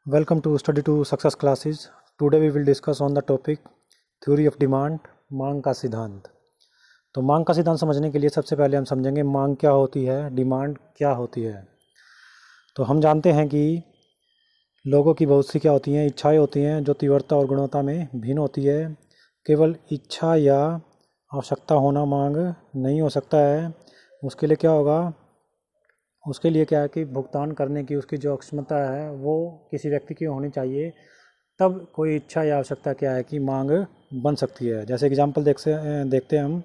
Welcome to Study to Success classes. Today we will discuss on the topic Theory of Demand, मांग का सिद्धांत। तो मांग का सिद्धांत समझने के लिए सबसे पहले हम समझेंगे मांग क्या होती है, डिमांड क्या होती है। तो हम जानते हैं कि लोगों की बहुत सी क्या होती हैं, इच्छाएं होती हैं जो तीव्रता और गुणवत्ता में भिन्न होती है। केवल इच्छा या आवश्यकता होना मांग नहीं हो सकता है। उसके लिए क्या होगा, उसके लिए क्या है कि भुगतान करने की उसकी जो क्षमता है वो किसी व्यक्ति की होनी चाहिए, तब कोई इच्छा या आवश्यकता क्या है कि मांग बन सकती है। जैसे एग्जांपल देखते हैं हम।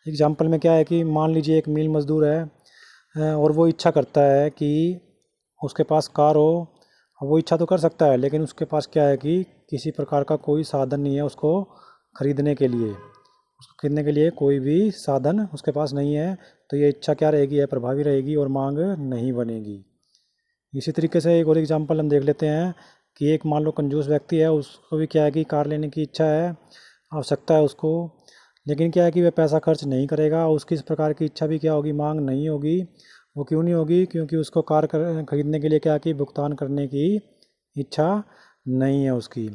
एग्जांपल में क्या है कि मान लीजिए एक मील मजदूर है और वो इच्छा करता है कि उसके पास कार हो। वो इच्छा तो कर सकता है लेकिन उसके पास क्या है कि किसी प्रकार का कोई साधन नहीं है उसको खरीदने के लिए। उसको खरीदने के लिए कोई भी साधन उसके पास नहीं है, तो ये इच्छा क्या रहेगी, अप्रभावी रहेगी और मांग नहीं बनेगी। इसी तरीके से एक और एग्जांपल हम देख लेते हैं कि एक मान लो कंजूस व्यक्ति है, उसको भी क्या है कि कार लेने की इच्छा है, आवश्यकता है उसको, लेकिन क्या है कि वह पैसा खर्च नहीं करेगा। उसकी इस प्रकार की इच्छा भी क्या होगी, मांग नहीं होगी। वो क्यों नहीं होगी, क्योंकि उसको कार खरीदने के लिए क्या कि भुगतान करने की इच्छा नहीं है उसकी।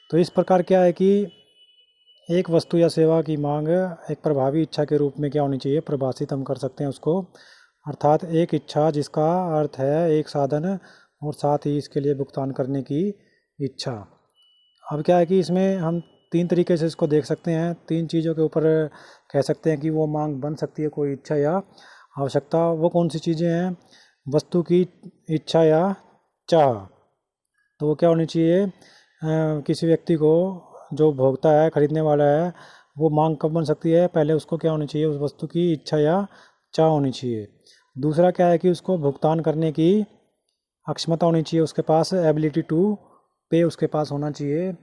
तो इस प्रकार क्या है कि एक वस्तु या सेवा की मांग एक प्रभावी इच्छा के रूप में क्या होनी चाहिए, परिभाषित हम कर सकते हैं उसको। अर्थात एक इच्छा जिसका अर्थ है एक साधन और साथ ही इसके लिए भुगतान करने की इच्छा। अब क्या है कि इसमें हम तीन तरीके से इसको देख सकते हैं, तीन चीज़ों के ऊपर कह सकते हैं कि वो मांग बन सकती है, कोई इच्छा या आवश्यकता। वो कौन सी चीज़ें हैं, वस्तु की इच्छा या चाह। तो वो क्या होनी चाहिए, किसी व्यक्ति को जो भोक्ता है, खरीदने वाला है, वो मांग कब बन सकती है, पहले उसको क्या होनी चाहिए, उस वस्तु की इच्छा या चाह होनी चाहिए। दूसरा क्या है कि उसको भुगतान करने की अक्षमता होनी चाहिए, उसके पास एबिलिटी टू पे उसके पास होना चाहिए।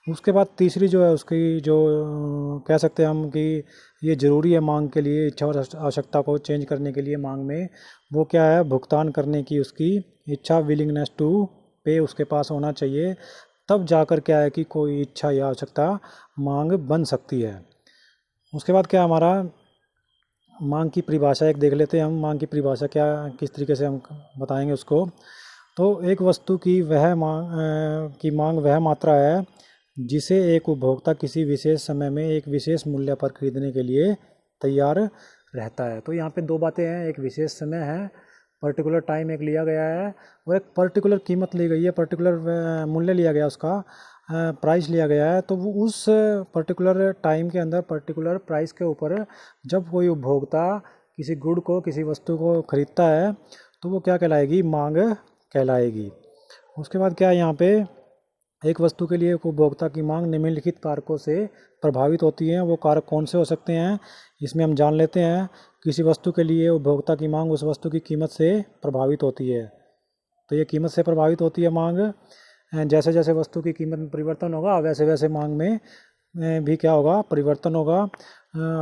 उसके बाद तीसरी जो है उसकी जो कह सकते हैं हम कि ये ज़रूरी है मांग के लिए, इच्छा और आवश्यकता को चेंज करने के लिए मांग में, वो क्या है, भुगतान करने की उसकी इच्छा, विलिंगनेस टू पे उसके पास होना चाहिए। तब जाकर क्या है कि कोई इच्छा या आवश्यकता मांग बन सकती है। उसके बाद क्या हमारा मांग की परिभाषा एक देख लेते हैं हम। मांग की परिभाषा क्या, किस तरीके से हम बताएंगे उसको। तो एक वस्तु की मांग वह मात्रा है जिसे एक उपभोक्ता किसी विशेष समय में एक विशेष मूल्य पर खरीदने के लिए तैयार रहता है। तो यहाँ पे दो बातें हैं, एक विशेष समय है, पर्टिकुलर टाइम एक लिया गया है, और एक पर्टिकुलर कीमत ली गई है, पर्टिकुलर मूल्य लिया गया, उसका प्राइस लिया गया है। तो वो उस पर्टिकुलर टाइम के अंदर पर्टिकुलर प्राइस के ऊपर जब कोई उपभोक्ता किसी गुड को, किसी वस्तु को खरीदता है, तो वो क्या कहलाएगी, मांग कहलाएगी। उसके बाद क्या है, यहाँ पे एक वस्तु के लिए उपभोक्ता की मांग निम्नलिखित कारकों से प्रभावित होती है। वो कारक कौन से हो सकते हैं, इसमें हम जान लेते हैं। किसी वस्तु के लिए उपभोक्ता की मांग उस वस्तु की कीमत से प्रभावित होती है। तो ये कीमत से प्रभावित होती है मांग। जैसे जैसे वस्तु की कीमत में परिवर्तन होगा वैसे वैसे मांग में भी क्या होगा, परिवर्तन होगा।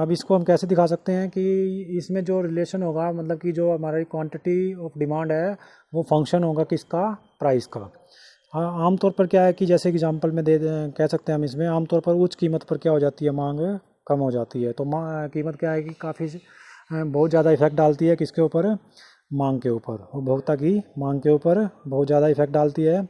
अब इसको हम कैसे दिखा सकते हैं कि इसमें जो रिलेशन होगा, मतलब कि जो हमारी क्वांटिटी ऑफ डिमांड है वो फंक्शन होगा किसका, प्राइस का। हाँ, आमतौर पर क्या है कि जैसे एग्जांपल में कह सकते हैं हम, इसमें आमतौर पर उच्च कीमत पर क्या हो जाती है, मांग कम हो जाती है। तो कीमत क्या है कि काफ़ी बहुत ज़्यादा इफेक्ट डालती है किसके ऊपर, मांग के ऊपर, उपभोक्ता की मांग के ऊपर बहुत ज़्यादा इफेक्ट डालती है।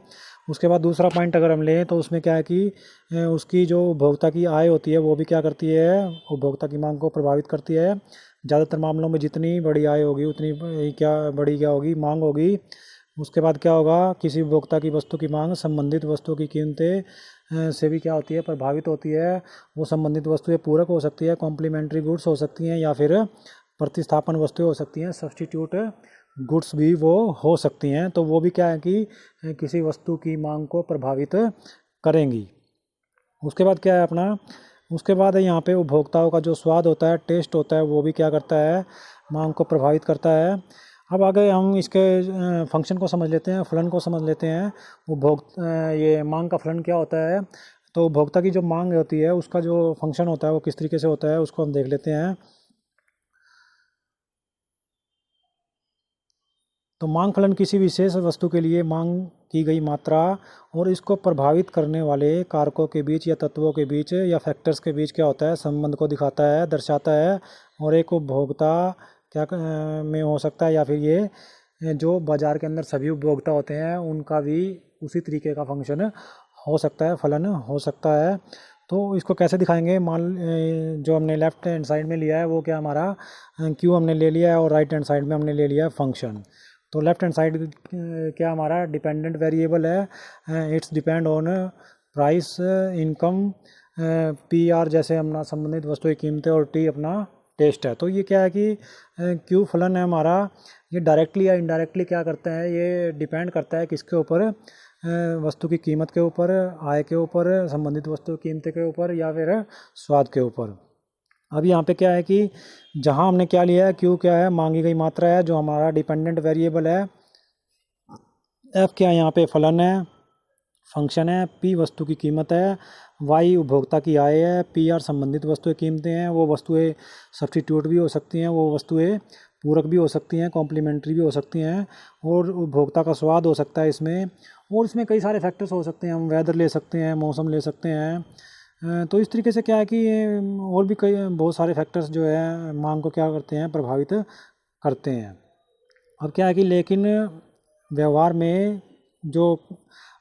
उसके बाद दूसरा पॉइंट अगर हम लें तो उसमें क्या है कि उसकी जो उपभोक्ता की आय होती है वो भी क्या करती है, उपभोक्ता की मांग को प्रभावित करती है। ज़्यादातर मामलों में जितनी बड़ी आय होगी उतनी क्या होगी, मांग होगी। उसके बाद क्या होगा, किसी उपभोक्ता की वस्तु की मांग संबंधित वस्तुओं की कीमतें से भी क्या होती है, प्रभावित होती है। वो संबंधित वस्तुएं पूरक हो सकती है, कॉम्प्लीमेंट्री गुड्स हो सकती हैं, या फिर प्रतिस्थापन वस्तुएं हो सकती हैं, सब्सटीट्यूट गुड्स भी वो हो सकती हैं। तो वो भी क्या है कि किसी वस्तु की मांग को प्रभावित करेंगी। उसके बाद क्या है अपना, उसके बाद है यहाँ पे उपभोक्ताओं का जो स्वाद होता है, टेस्ट होता है, वो भी क्या करता है, मांग को प्रभावित करता है। अब आगे हम इसके फंक्शन को समझ लेते हैं, फलन को समझ लेते हैं। ये मांग का फलन क्या होता है। तो उपभोक्ता की जो मांग होती है उसका जो फंक्शन होता है वो किस तरीके से होता है, उसको हम देख लेते हैं। तो मांग फलन किसी विशेष वस्तु के लिए मांग की गई मात्रा और इसको प्रभावित करने वाले कारकों के बीच या तत्वों के बीच या फैक्टर्स के बीच क्या होता है, संबंध को दिखाता है, दर्शाता है। और एक उपभोक्ता में हो सकता है, या फिर ये जो बाज़ार के अंदर सभी उपभोक्ता होते हैं उनका भी उसी तरीके का फंक्शन हो सकता है, फलन हो सकता है। तो इसको कैसे दिखाएंगे, जो हमने लेफ्ट हैंड साइड में लिया है वो क्या हमारा क्यू हमने ले लिया है और राइट हैंड साइड में हमने ले लिया है फंक्शन। तो लेफ्ट हैंड साइड क्या हमारा डिपेंडेंट वेरिएबल है, it's depend on price, income, P R जैसे अपना संबंधित वस्तु की कीमतें और टी अपना टेस्ट है। तो ये क्या है कि क्यू फलन है हमारा, ये डायरेक्टली या इनडायरेक्टली क्या करता है, ये डिपेंड करता है किसके ऊपर, वस्तु की कीमत के ऊपर, आय के ऊपर, संबंधित वस्तु की कीमत के ऊपर या फिर स्वाद के ऊपर। अब यहाँ पे क्या है कि जहाँ हमने क्या लिया है, क्यू क्या है, मांगी गई मात्रा है जो हमारा डिपेंडेंट वेरिएबल है, एफ क्या है यहाँ पे फलन है, फंक्शन है, पी वस्तु की कीमत है, वाई उपभोक्ता की आय है, पी आर संबंधित वस्तुएं कीमतें हैं। वो वस्तुएं सब्स्टिट्यूट भी हो सकती हैं, वो वस्तुएं पूरक भी हो सकती हैं, कॉम्प्लीमेंट्री भी हो सकती हैं, और उपभोक्ता का स्वाद हो सकता है इसमें, और इसमें कई सारे फैक्टर्स हो सकते हैं, हम वेदर ले सकते हैं, मौसम ले सकते हैं। तो इस तरीके से क्या है कि और भी कई बहुत सारे फैक्टर्स जो है मांग को क्या करते हैं, प्रभावित करते हैं। अब क्या है कि लेकिन व्यवहार में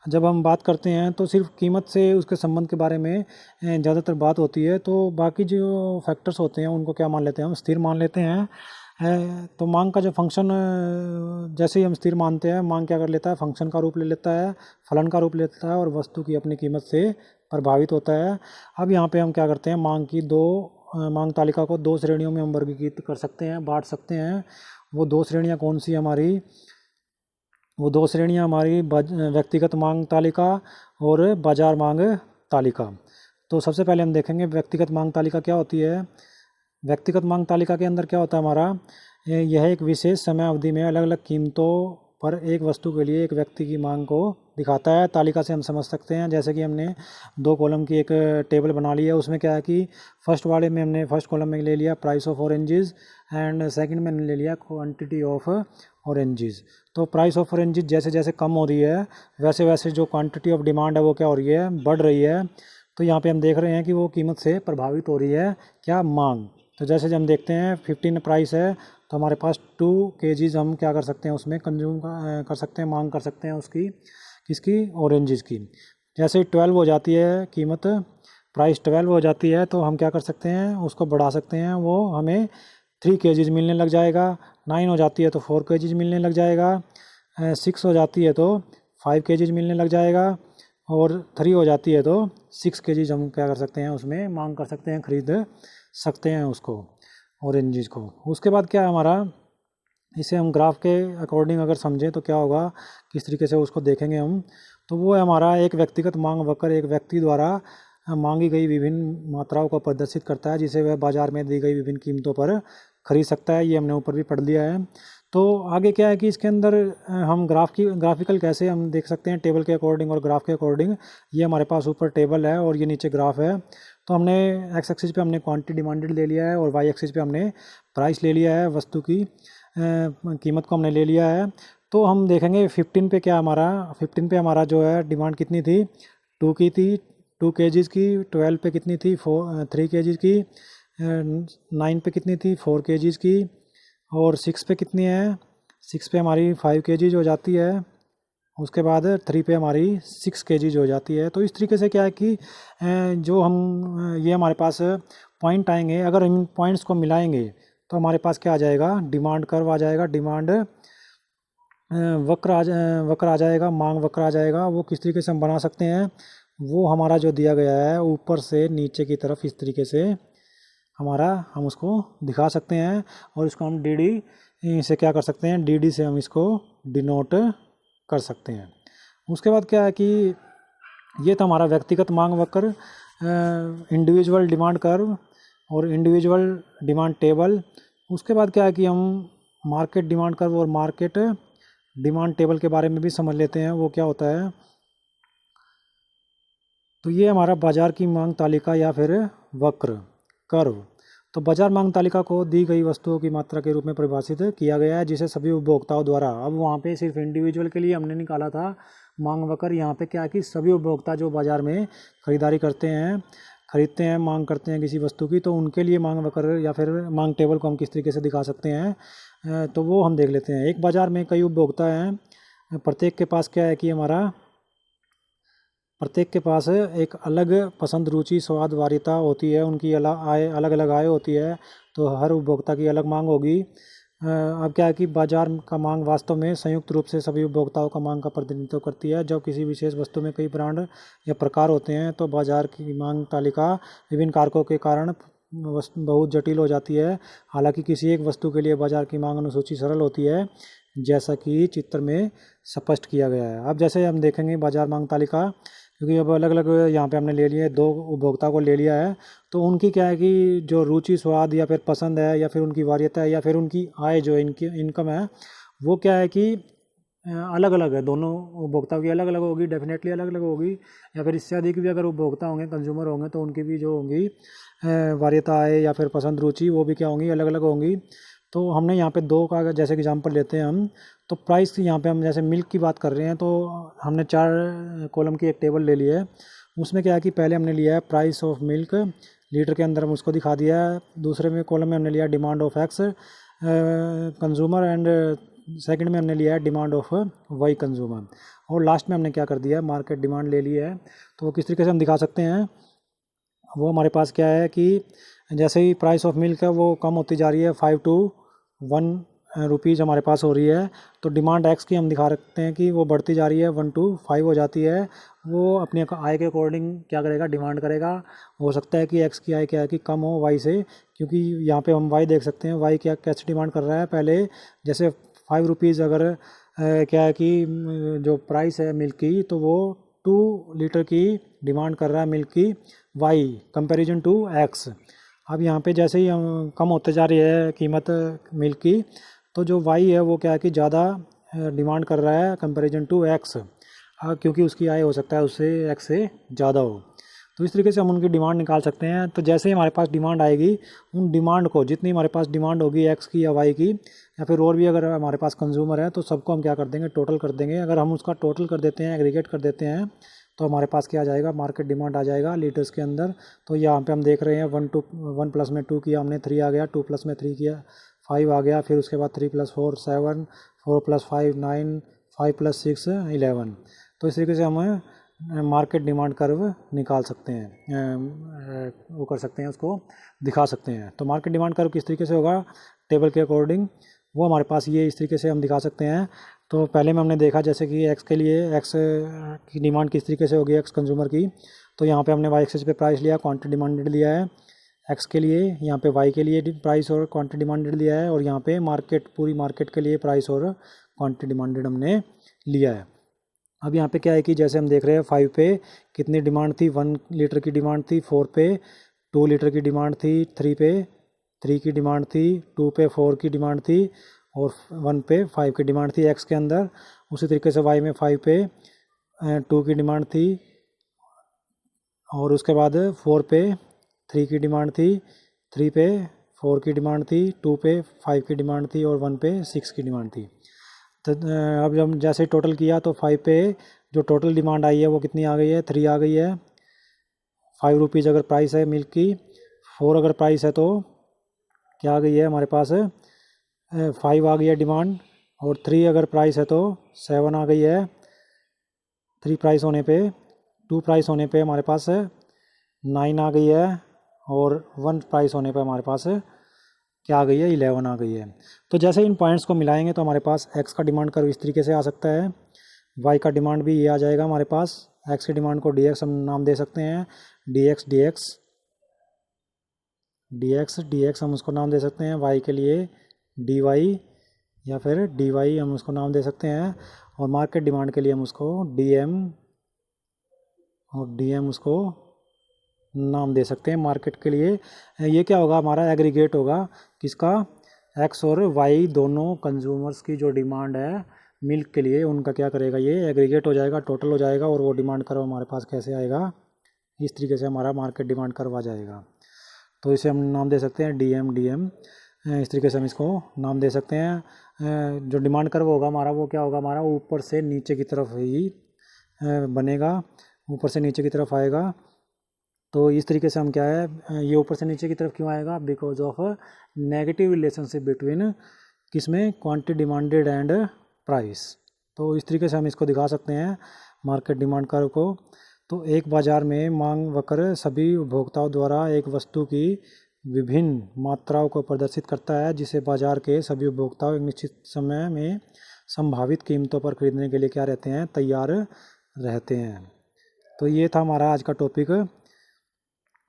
जब हम बात करते हैं तो सिर्फ कीमत से उसके संबंध के बारे में ज़्यादातर बात होती है, तो बाकी जो फैक्टर्स होते हैं उनको क्या मान लेते हैं, हम स्थिर मान लेते हैं। तो मांग का जो फंक्शन, जैसे ही हम स्थिर मानते हैं, मांग क्या कर लेता है, फंक्शन का रूप ले लेता है, फलन का रूप लेता है और वस्तु की अपनी कीमत से प्रभावित होता है। अब यहाँ पे हम क्या करते हैं, मांग तालिका को दो श्रेणियों में हम वर्गीकृत कर सकते हैं, बांट सकते हैं। वो दो श्रेणियाँ कौन सी हमारी, वो दो श्रेणियाँ हमारी व्यक्तिगत मांग तालिका और बाजार मांग तालिका। तो सबसे पहले हम देखेंगे व्यक्तिगत मांग तालिका क्या होती है। व्यक्तिगत मांग तालिका के अंदर क्या होता है हमारा, यह एक विशेष समय अवधि में अलग अलग कीमतों पर एक वस्तु के लिए एक व्यक्ति की मांग को दिखाता है। तालिका से हम समझ सकते हैं, जैसे कि हमने 2 कॉलम की एक टेबल बना ली है, उसमें क्या है कि फर्स्ट कॉलम में ले लिया price of oranges and second में ले लिया क्वांटिटी ऑफ ऑरेंजेस। तो प्राइस ऑफ ऑरेंजेस जैसे जैसे कम हो रही है वैसे वैसे जो क्वांटिटी ऑफ डिमांड है वो क्या हो रही है, बढ़ रही है। तो यहाँ पे हम देख रहे हैं कि वो कीमत से प्रभावित हो रही है क्या, मांग। तो जैसे हम देखते हैं 15 प्राइस है तो हमारे पास 2 kgs हम क्या कर सकते हैं, उसमें कंज्यूम कर सकते हैं, मांग कर सकते हैं उसकी, किसकी, ऑरेंजेस की। जैसे 12 हो जाती है कीमत, प्राइस 12 हो जाती है तो हम क्या कर सकते हैं, उसको बढ़ा सकते हैं, वो हमें 3 kgs मिलने लग जाएगा। 9 हो जाती है तो 4 kgs मिलने लग जाएगा। 6 हो जाती है तो 5 kgs मिलने लग जाएगा, और 3 हो जाती है तो 6 kgs हम क्या कर सकते हैं, उसमें मांग कर सकते हैं, खरीद सकते हैं उसको, ऑरेंजेस को। उसके बाद क्या है हमारा, इसे हम ग्राफ के अकॉर्डिंग अगर समझें तो क्या होगा, किस तरीके से उसको देखेंगे हम, तो वो है हमारा एक व्यक्तिगत मांग वक्र एक व्यक्ति द्वारा मांगी गई विभिन्न मात्राओं को प्रदर्शित करता है, जिसे वह बाजार में दी गई विभिन्न कीमतों पर खरीद सकता है। ये हमने ऊपर भी पढ़ लिया है। तो आगे क्या है कि इसके अंदर हम ग्राफिकल कैसे हम देख सकते हैं, टेबल के अकॉर्डिंग और ग्राफ के अकॉर्डिंग। ये हमारे पास ऊपर टेबल है और ये नीचे ग्राफ है। तो हमने एक्स एक्सिस पे हमने क्वांटिटी डिमांडेड ले लिया है और वाई एक्सिस पे हमने प्राइस ले लिया है, वस्तु की कीमत को हमने ले लिया है। तो हम देखेंगे 15 पे क्या हमारा, 15 पे हमारा जो है डिमांड कितनी थी, 2 की थी, 2 kgs की। 12 पे कितनी थी, 3 kgs की। 9 पे कितनी थी, 4 kgs की। और 6 पे कितनी है, 6 पे हमारी 5 kgs हो जाती है। उसके बाद 3 पे हमारी 6 kgs हो जाती है। तो इस तरीके से क्या है कि जो हम ये हमारे पास पॉइंट आएंगे, अगर इन पॉइंट्स को मिलाएंगे तो हमारे पास क्या आ जाएगा, डिमांड कर्व आ जाएगा, डिमांड वक्र आ जाएगा, मांग वक्र आ जाएगा। वो किस तरीके से हम बना सकते हैं, वो हमारा जो दिया गया है ऊपर से नीचे की तरफ इस तरीके से हम उसको दिखा सकते हैं, और इसको हम डी से क्या कर सकते हैं, डी से हम इसको डिनोट कर सकते हैं। उसके बाद क्या है कि ये तो हमारा व्यक्तिगत मांग वक्र, इंडिविजुअल डिमांड कर्व और इंडिविजुअल डिमांड टेबल। उसके बाद क्या है कि हम मार्केट डिमांड कर्व और मार्केट डिमांड टेबल के बारे में भी समझ लेते हैं, वो क्या होता है। तो ये हमारा बाजार की मांग तालिका या फिर वक्र कर्व। तो बाजार मांग तालिका को दी गई वस्तुओं की मात्रा के रूप में परिभाषित किया गया है, जिसे सभी उपभोक्ताओं द्वारा, अब वहाँ पे सिर्फ इंडिविजुअल के लिए हमने निकाला था मांग वक्र, यहाँ पे क्या है कि सभी उपभोक्ता जो बाजार में खरीदारी खरीदते हैं, मांग करते हैं किसी वस्तु की, तो उनके लिए मांग वक्र या फिर मांग टेबल को हम किस तरीके से दिखा सकते हैं, तो वो हम देख लेते हैं। एक बाजार में कई उपभोक्ता हैं, प्रत्येक के पास क्या है कि हमारा प्रत्येक के पास एक अलग पसंद, रुचि, स्वाद, वरीयता होती है, उनकी अलग अलग आय होती है, तो हर उपभोक्ता की अलग मांग होगी। अब क्या है कि बाजार का मांग वास्तव में संयुक्त रूप से सभी उपभोक्ताओं का मांग का प्रतिनिधित्व करती है। जब किसी विशेष वस्तु में कई ब्रांड या प्रकार होते हैं तो बाजार की मांग तालिका विभिन्न कारकों के कारण बहुत जटिल हो जाती है। हालांकि किसी एक वस्तु के लिए बाजार की मांग अनुसूची सरल होती है, जैसा कि चित्र में स्पष्ट किया गया है। अब जैसे हम देखेंगे बाजार मांग तालिका, क्योंकि अब अलग अलग यहाँ पे हमने ले लिए, दो उपभोक्ता को ले लिया है, तो उनकी क्या है कि जो रुचि, स्वाद या फिर पसंद है या फिर उनकी वरीयता है या फिर उनकी आय जो इनकी इनकम है, वो क्या है कि अलग अलग है। दोनों उपभोक्ताओं की अलग अलग होगी, डेफिनेटली अलग अलग होगी। या फिर इससे अधिक भी अगर उपभोक्ता होंगे, कंज्यूमर होंगे, तो उनकी भी जो होंगी वरीयता है या फिर पसंद, रुचि, वो भी क्या होंगी, अलग अलग होंगी। तो हमने यहाँ पे दो का जैसे एग्जांपल लेते हैं हम, तो प्राइस यहाँ पे हम जैसे मिल्क की बात कर रहे हैं, तो हमने 4 कॉलम की एक टेबल ले ली है। उसमें क्या है कि पहले हमने लिया है प्राइस ऑफ मिल्क, लीटर के अंदर हम उसको दिखा दिया है। दूसरे में कॉलम में हमने लिया demand of x consumer, and second में हमने लिया है डिमांड ऑफ वाई कंज्यूमर, और लास्ट में हमने क्या कर दिया है, मार्केट डिमांड ले ली है। तो वो किस तरीके से हम दिखा सकते हैं, वो हमारे पास क्या है कि जैसे ही प्राइस ऑफ मिल्क है वो कम होती जा रही है, 5 to 1 रुपीज़ हमारे पास हो रही है, तो डिमांड एक्स की हम दिखा सकते हैं कि वो बढ़ती जा रही है, 1 to 5 हो जाती है। वो अपनी आय के अकॉर्डिंग क्या करेगा, डिमांड करेगा। हो सकता है कि एक्स की आय क्या है कि कम हो वाई से, क्योंकि यहाँ पे हम वाई देख सकते हैं, वाई क्या कैसे डिमांड कर रहा है। पहले जैसे 5 रुपीज़ अगर क्या है कि जो प्राइस है मिल्क की, तो वो 2 लीटर की डिमांड कर रहा है मिल्क की वाई कंपैरिजन टू एक्स। अब यहाँ पे जैसे ही कम होते जा रही है कीमत मिल्क की, तो जो वाई है वो क्या है कि ज़्यादा डिमांड कर रहा है कंपैरिजन टू एक्स, क्योंकि उसकी आय हो सकता है उससे एक्स से ज़्यादा हो। तो इस तरीके से हम उनकी डिमांड निकाल सकते हैं। तो जैसे ही हमारे पास डिमांड आएगी, उन डिमांड को, जितनी हमारे पास डिमांड होगी एक्स की या वाई की, या फिर और भी अगर हमारे पास कंज्यूमर है, तो सबको हम क्या कर देंगे, टोटल कर देंगे। अगर हम उसका टोटल कर देते हैं, एग्रीगेट कर देते हैं, तो हमारे पास क्या आ जाएगा, मार्केट डिमांड आ जाएगा लीटर्स के अंदर। तो यहाँ पे हम देख रहे हैं 1 प्लस में 2 किया हमने, 3 आ गया, 2 प्लस में 3 किया, 5 आ गया, फिर उसके बाद 3 प्लस 4 7, 4 प्लस 5 9, 5 प्लस 6 11। तो इस तरीके से हम मार्केट डिमांड कर्व निकाल सकते हैं, वो कर सकते हैं, उसको दिखा सकते हैं। तो मार्केट डिमांड कर्व किस तरीके से होगा, टेबल के अकॉर्डिंग, वो हमारे पास ये इस तरीके से हम दिखा सकते हैं। तो पहले में हमने देखा जैसे कि एक्स के लिए एक्स की डिमांड किस तरीके से होगी, एक्स कंज्यूमर की, तो यहाँ पे हमने वाई एक्सिस पे प्राइस लिया, क्वांटिटी डिमांडेड लिया है एक्स के लिए, यहाँ पे वाई के लिए प्राइस और क्वांटिटी डिमांडेड लिया है, और यहाँ पे मार्केट, पूरी मार्केट के लिए प्राइस और क्वांटिटी डिमांडेड हमने लिया है। अब यहाँ पे क्या है कि जैसे हम देख रहे हैं 5 पे कितनी डिमांड थी, 1 लीटर की डिमांड थी, 4 पे 2 लीटर की डिमांड थी, 3 पे 3 की डिमांड थी, 2 पे 4 की डिमांड थी, और 1 पे 5 की डिमांड थी एक्स के अंदर। उसी तरीके से वाई में 5 पे 2 की डिमांड थी, और उसके बाद 4 पे 3 की डिमांड थी, 3 पे 4 की डिमांड थी, 2 पे 5 की डिमांड थी, और 1 पे 6 की डिमांड थी। तो अब जब जैसे टोटल किया, तो 5 पे जो टोटल डिमांड आई है वो कितनी आ गई है, 3 आ गई है। 5 रुपीज़ अगर प्राइस है मिल्क की, 4 अगर प्राइस है, तो क्या आ गई है हमारे पास, 5 आ गई है डिमांड, और 3 अगर प्राइस है तो 7 आ गई है। 3 प्राइस होने पे, 2 प्राइस होने पे हमारे पास 9 आ गई है, और 1 प्राइस होने पे हमारे पास क्या आ गई है, 11 आ गई है। तो जैसे इन पॉइंट्स को मिलाएंगे तो हमारे पास एक्स का डिमांड कर्व इस तरीके से आ सकता है, वाई का डिमांड भी ये आ जाएगा हमारे पास। एक्स की डिमांड को डी एक्स हम नाम दे सकते हैं, D x D x D x D x हम उसको नाम दे सकते हैं, वाई के लिए डी वाई या फिर डी वाई हम उसको नाम दे सकते हैं, और मार्केट डिमांड के लिए हम उसको डी एम और डी एम उसको नाम दे सकते हैं मार्केट के लिए। ये क्या होगा, हमारा एग्रीगेट होगा किसका, एक्स और वाई दोनों कंज्यूमर्स की जो डिमांड है मिल्क के लिए, उनका क्या करेगा, ये एग्रीगेट हो जाएगा, टोटल हो जाएगा, और वो डिमांड कर्व हमारे पास कैसे आएगा, इस तरीके से हमारा मार्केट डिमांड कर्व आ जाएगा। तो इसे हम नाम दे सकते हैं डी एम, इस तरीके से हम इसको नाम दे सकते हैं। जो डिमांड कर्व होगा हमारा, वो क्या होगा, हमारा ऊपर से नीचे की तरफ ही बनेगा, ऊपर से नीचे की तरफ आएगा। तो इस तरीके से हम क्या है, ये ऊपर से नीचे की तरफ क्यों आएगा, because of negative relationship between किसमें, क्वांटिटी डिमांडेड एंड प्राइस। तो इस तरीके से हम इसको दिखा सकते हैं मार्केट डिमांड कर्व को। तो एक बाजार में मांग वक्र सभी उपभोक्ताओं द्वारा एक वस्तु की विभिन्न मात्राओं को प्रदर्शित करता है, जिसे बाजार के सभी उपभोक्ता एक निश्चित समय में संभावित कीमतों पर खरीदने के लिए क्या रहते हैं, तैयार रहते हैं। तो ये था हमारा आज का टॉपिक,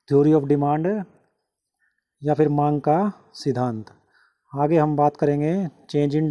थ्योरी ऑफ डिमांड या फिर मांग का सिद्धांत। आगे हम बात करेंगे चेंज इन